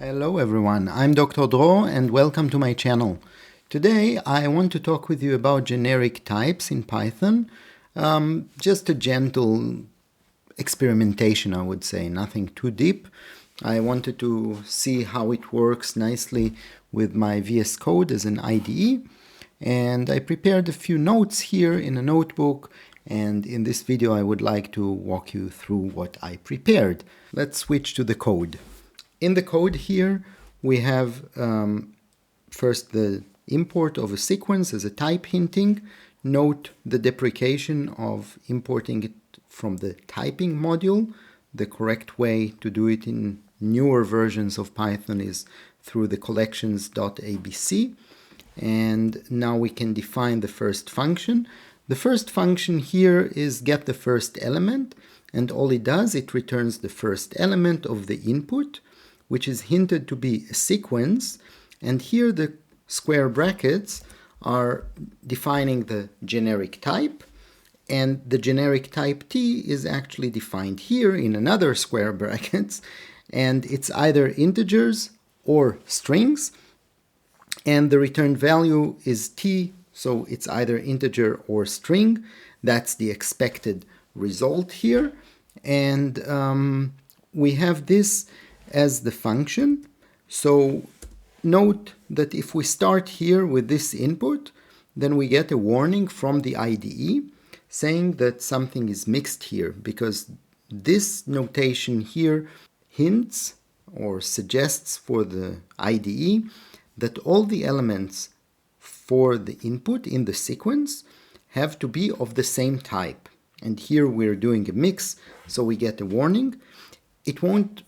Hello everyone, I'm Dr. Dro and welcome to my channel. Today I want to talk with you about generic types in Python. Just a gentle experimentation, I would say, nothing too deep. I wanted to see how it works nicely with my VS Code as an IDE, and I prepared a few notes here in a notebook, and in this video I would like to walk you through what I prepared. Let's switch to the code. In the code here, we have first the import of a sequence as a type hinting. Note the deprecation of importing it from the typing module. The correct way to do it in newer versions of Python is through the collections.abc. And now we can define the first function. The first function here is get the first element, and all it does, it returns the first element of the input, which is hinted to be a sequence, and here the square brackets are defining the generic type, and the generic type T is actually defined here in another square brackets, and it's either integers or strings, and the returned value is T, so it's either integer or string. That's the expected result here, and we have this as the function. So note that if we start here with this input, then we get a warning from the IDE saying that something is mixed here, because this notation here hints or suggests for the IDE that all the elements for the input in the sequence have to be of the same type. And here we're doing a mix, so we get a warning. It won't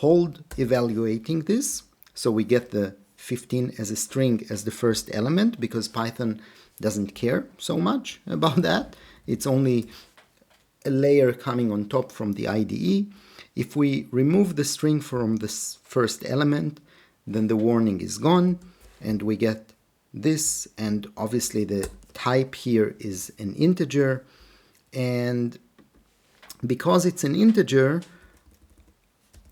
hold evaluating this, so we get the 15 as a string as the first element, because Python doesn't care so much about that. It's only a layer coming on top from the IDE. If we remove the string from this first element, then the warning is gone, and we get this, and obviously the type here is an integer, and because it's an integer,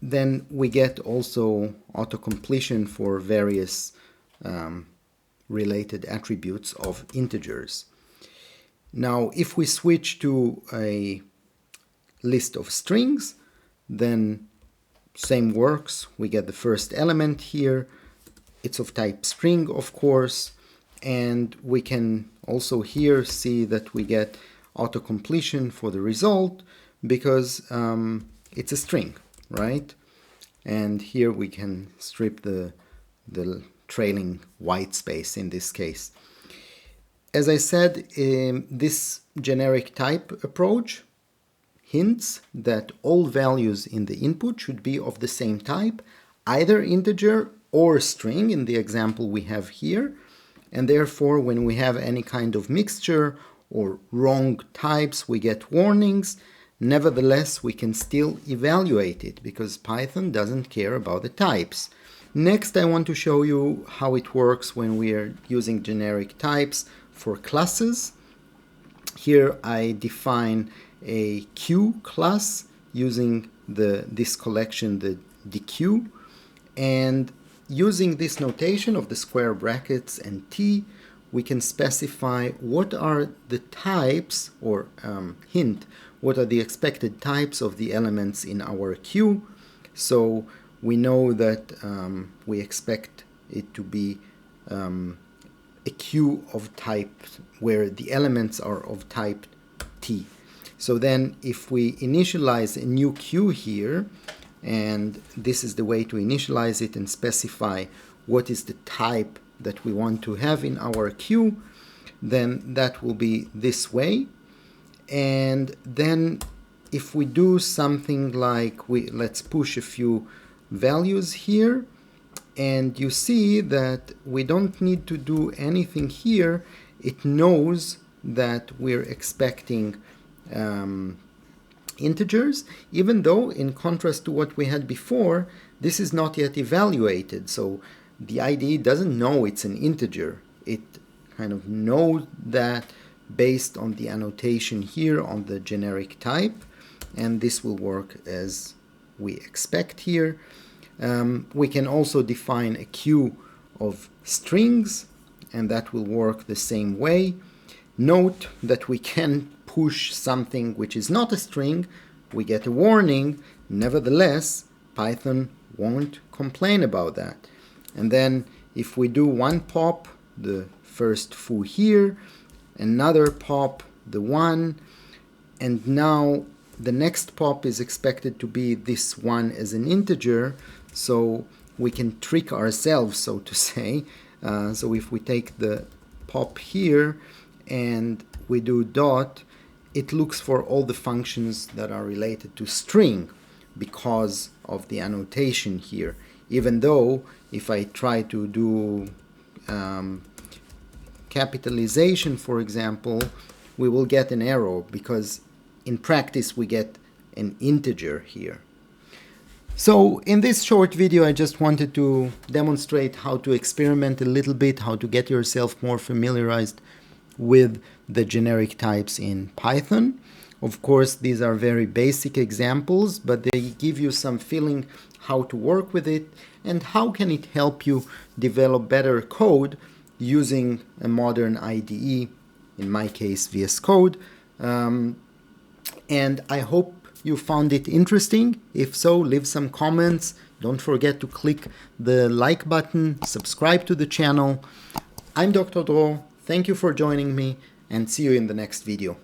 then we get also autocompletion for various related attributes of integers. Now, if we switch to a list of strings, then same works. We get the first element here. It's of type string, of course, and we can also here see that we get autocompletion for the result because it's a string, right? And here we can strip the trailing white space in this case. As I said, this generic type approach hints that all values in the input should be of the same type, either integer or string in the example we have here, and therefore when we have any kind of mixture or wrong types, we get warnings. Nevertheless, we can still evaluate it because Python doesn't care about the types. Next, I want to show you how it works when we are using generic types for classes. Here I define a Q class using this collection, the deque, and using this notation of the square brackets and T, we can specify what are the types, or hint what are the expected types of the elements in our queue. So we know that we expect it to be a queue of type where the elements are of type T. So then if we initialize a new queue here, and this is the way to initialize it and specify what is the type that we want to have in our queue, then that will be this way. And then if we do something like let's push a few values here, and you see that we don't need to do anything here. It knows that we're expecting integers, even though in contrast to what we had before, this is not yet evaluated. So the IDE doesn't know it's an integer. It kind of knows that based on the annotation here on the generic type, and this will work as we expect here. We can also define a queue of strings, and that will work the same way. Note that we can push something which is not a string. We get a warning. Nevertheless, Python won't complain about that. And then if we do one pop, the first foo here, another pop, the one, and now the next pop is expected to be this one as an integer, so we can trick ourselves, so to say. So if we take the pop here and we do dot, it looks for all the functions that are related to string because of the annotation here. Even though if I try to do capitalization, for example, we will get an error because in practice we get an integer here. So in this short video I just wanted to demonstrate how to experiment a little bit, how to get yourself more familiarized with the generic types in Python. Of course, these are very basic examples, but they give you some feeling how to work with it and how can it help you develop better code using a modern IDE, in my case VS Code. And I hope you found it interesting. If so, leave some comments. Don't forget to click the like button, subscribe to the channel. I'm Dr. Dror. Thank you for joining me and see you in the next video.